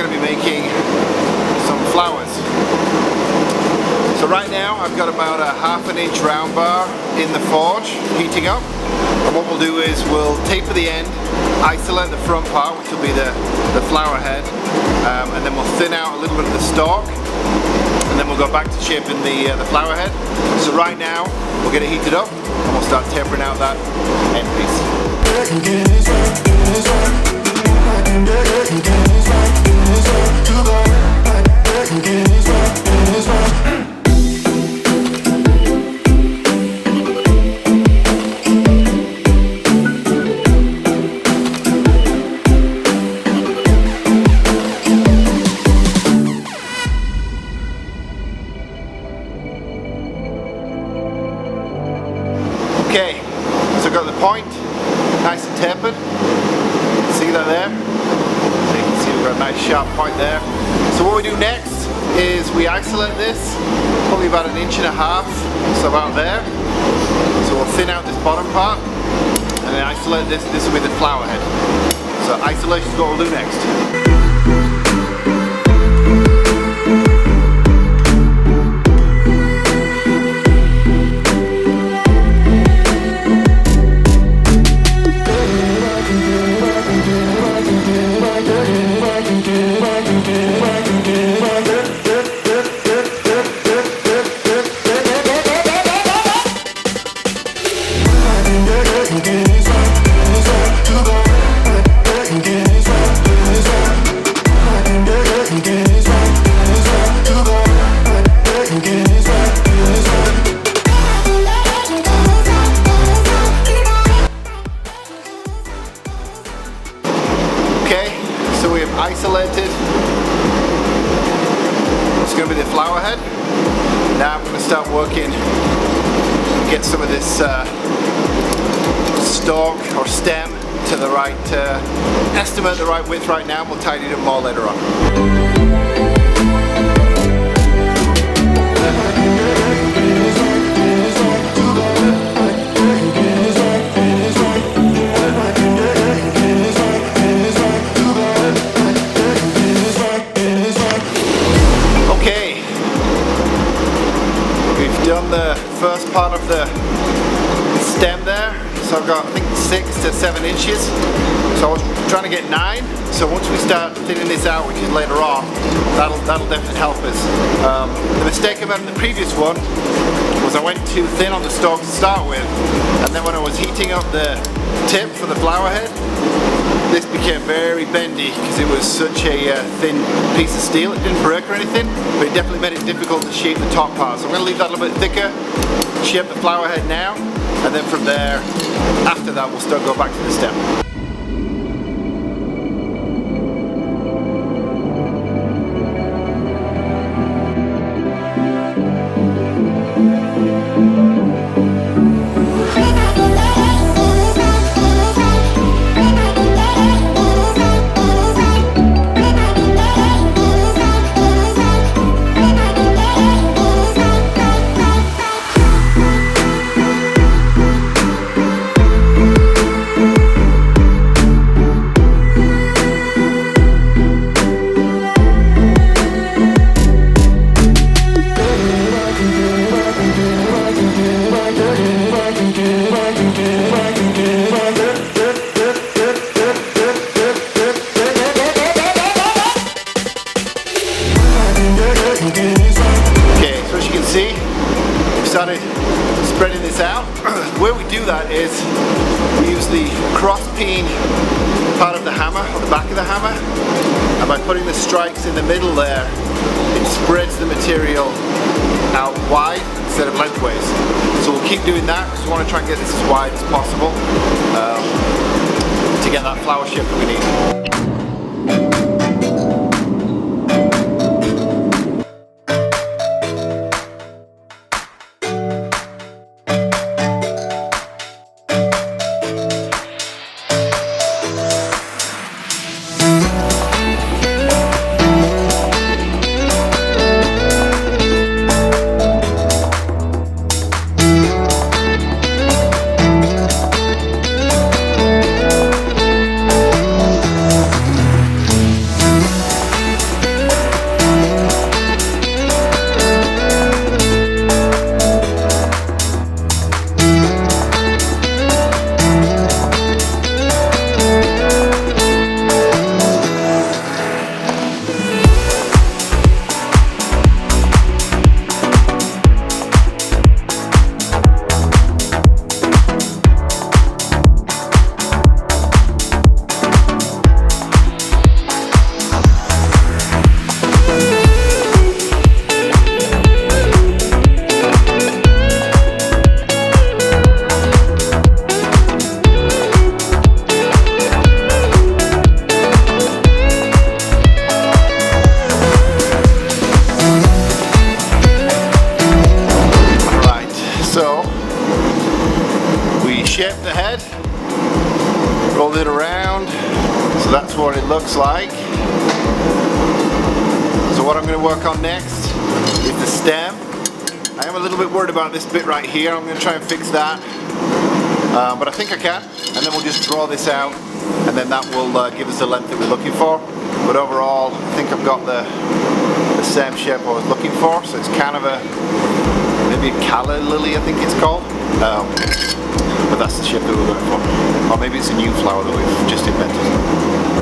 going to be making some flowers. So right now I've got about a 1/2 inch round bar in the forge heating up, and what we'll do is we'll taper the end, isolate the front part, which will be the flower head, and then we'll thin out a little bit of the stalk, and then we'll go back to shaping the flower head. So right now we'll get it heated up and we'll start tapering out that end piece. Okay, so I've got the point nice and tapered. See that there? So you can see we've got a nice sharp point there. So what we do next is we isolate this, probably about 1.5 inches, so about there. So we'll thin out this bottom part and then isolate this. This will be the flower head. So isolation is what we'll do next. Okay, so we have isolated. It's going to be the flower head. Now I'm going to start working, get some of this stalk or stem to the right, estimate the right width right now, and we'll tidy it up more later on. Done the first part of the stem there, so I've got I think 6 to 7 inches, so I was trying to get 9, so once we start thinning this out, which is later on, that'll definitely help us. The mistake I made in the previous one was I went too thin on the stalk to start with, and then when I was heating up the tip for the flower head, this became very bendy because it was such a thin piece of steel. It didn't break or anything, but it definitely made it difficult to shape the top part. So I'm going to leave that a little bit thicker, shape the flower head now, and then from there, after that, we'll start go back to the stem. Started spreading this out. The way we do that is we use the cross peen part of the hammer, or the back of the hammer, and by putting the strikes in the middle there, it spreads the material out wide instead of lengthways. So we'll keep doing that because we want to try and get this as wide as possible to get that flower shape that we need. looks like. So what I'm going to work on next is the stem. I am a little bit worried about this bit right here. I'm going to try and fix that, but I think I can, and then we'll just draw this out, and then that will give us the length that we're looking for. But overall, I think I've got the same shape I was looking for, so it's kind of a, maybe a Calla lily I think it's called, but that's the shape that we're looking for. Or maybe it's a new flower that we've just invented.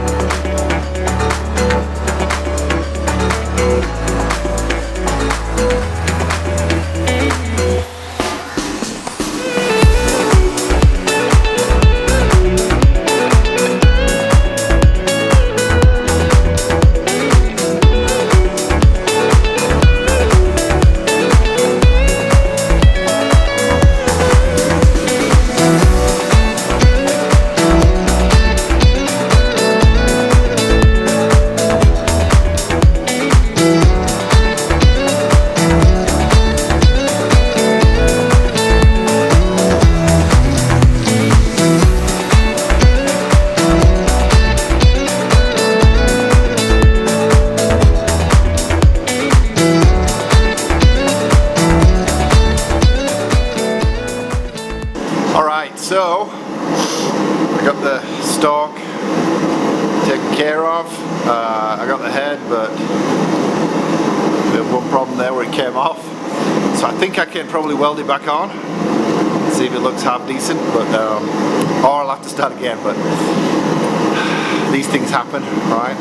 So I got the stalk taken care of. I got the head, but we have one problem there where it came off. So I think I can probably weld it back on, see if it looks half decent, but or I'll have to start again, but these things happen, right?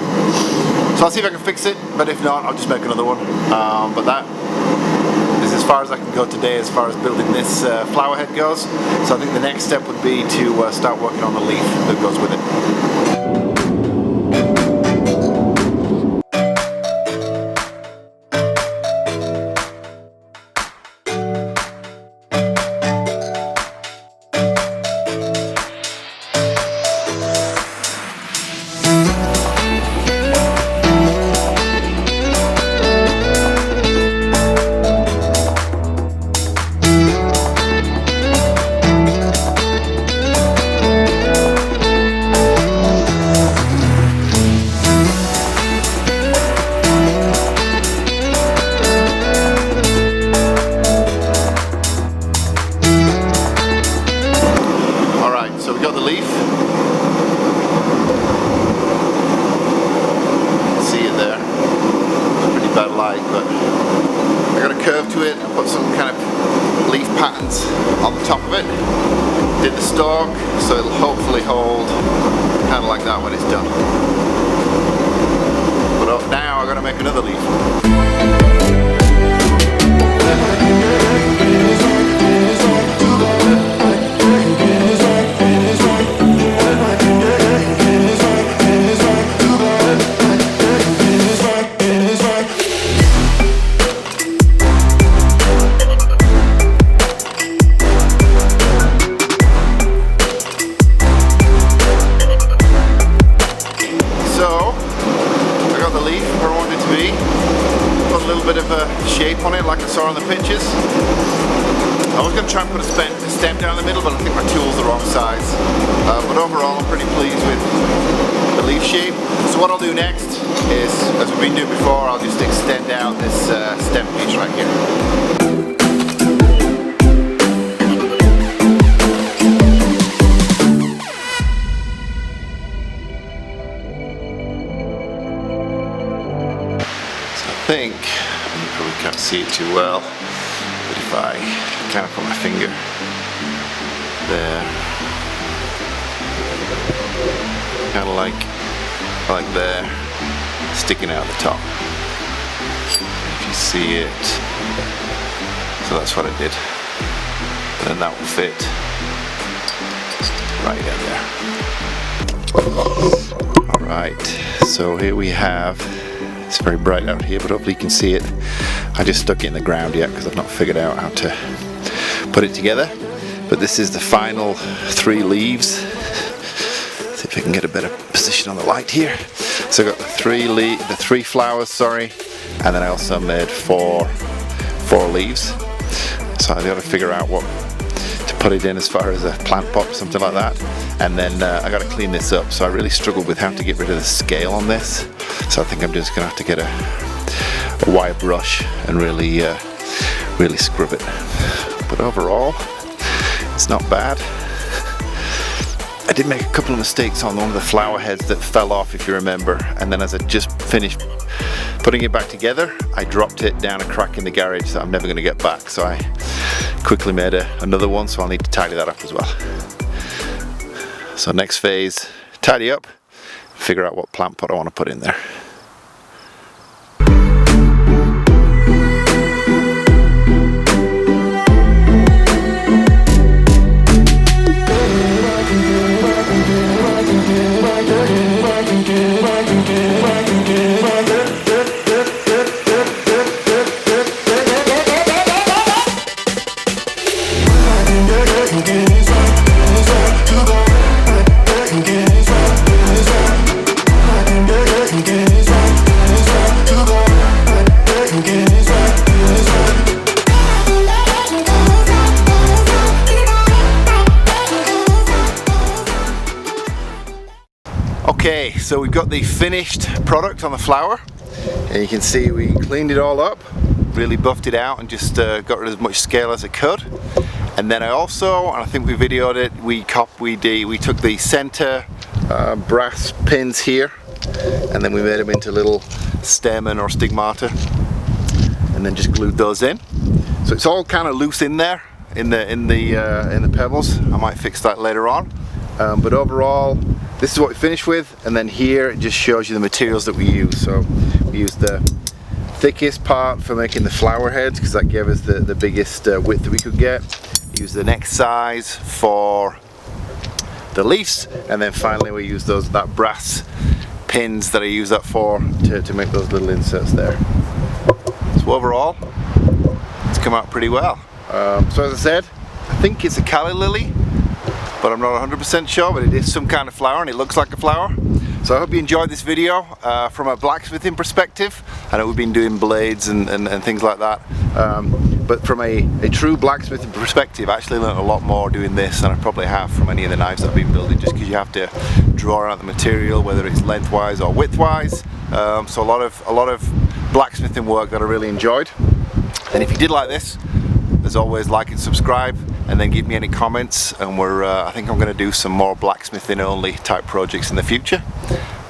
So I'll see if I can fix it, but if not, I'll just make another one. But that is as far as I can go today as far as building this flower head goes. So I think the next step would be to start working on the leaf that goes with it. But I got a curve to it. I put some kind of leaf patterns on the top of it. Did the stalk, so it'll hopefully hold kind of like that when it's done. But now I got to make another leaf. Bit of a shape on it like I saw on the pictures. I was going to try and put a stem down the middle, but I think my tool's the wrong size. But overall I'm pretty pleased with the leaf shape. So what I'll do next is, as we've been doing before, I'll just extend out this stem piece right here. I think, you probably can't see it too well, but if I kind of put my finger there, kind of like there, sticking out the top. If you see it, so that's what I did. And then that will fit right in there. Alright, so here we have, it's very bright out here, but hopefully you can see it. I just stuck it in the ground yet because I've not figured out how to put it together. But this is the final 3 leaves. See if I can get a better position on the light here. So I've got the 3 flowers, sorry, and then I also made 4 leaves. So I've got to figure out what to put it in as far as a plant pot or something like that, and then I got to clean this up. So I really struggled with how to get rid of the scale on this, so I think I'm just gonna have to get a wire brush and really scrub it. But overall, it's not bad. I did make a couple of mistakes on one of the flower heads that fell off, if you remember, and then as I just finished putting it back together, I dropped it down a crack in the garage that I'm never going to get back, so I quickly made another one, so I'll need to tidy that up as well. So next phase, tidy up, figure out what plant pot I want to put in there. Okay, so we've got the finished product on the flower, and you can see we cleaned it all up, really buffed it out and just got rid of as much scale as it could. And then I also, and I think we videoed it, we took the center brass pins here, and then we made them into little stamen or stigmata, and then just glued those in. So it's all kind of loose in there, in the pebbles. I might fix that later on, but overall, this is what we finished with, and then here it just shows you the materials that we use. So we used the thickest part for making the flower heads because that gave us the biggest width that we could get. Use the next size for the leaves, and then finally we use that brass pins that I use that for to make those little inserts there. So overall, it's come out pretty well. So as I said, I think it's a Calla lily, but I'm not 100% sure, but it is some kind of flower and it looks like a flower. So I hope you enjoyed this video from a blacksmithing perspective. I know we've been doing blades and things like that, but from a true blacksmithing perspective, I actually learned a lot more doing this than I probably have from any of the knives that I've been building, just because you have to draw out the material, whether it's lengthwise or widthwise. So a lot of blacksmithing work that I really enjoyed. And if you did like this, as always, like and subscribe, and then give me any comments, and I think I'm going to do some more blacksmithing only type projects in the future.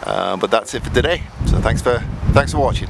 But that's it for today, so thanks for watching.